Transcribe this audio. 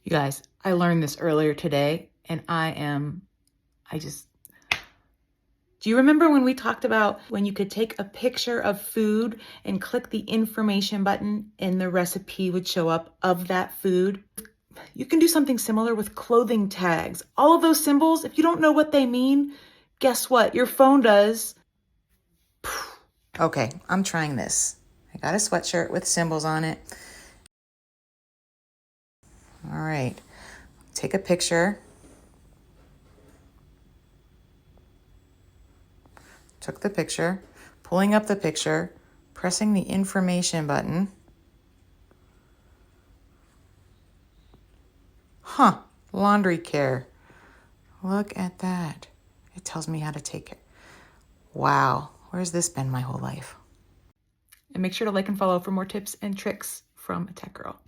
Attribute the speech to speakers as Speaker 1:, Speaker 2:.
Speaker 1: You guys, I learned this earlier today and do you remember when we talked about when you could take a picture of food and click the information button and the recipe would show up of that food? You can do something similar with clothing tags. All of those symbols, if you don't know what they mean, guess what? Your phone does. Okay, I'm trying this. I got a sweatshirt with symbols on it. All right, take a picture. Took the picture, pulling up the picture, pressing the information button. Laundry care. Look at that. It tells me how to take it. Wow, where's this been my whole life? And make sure to like and follow for more tips and tricks from a tech girl.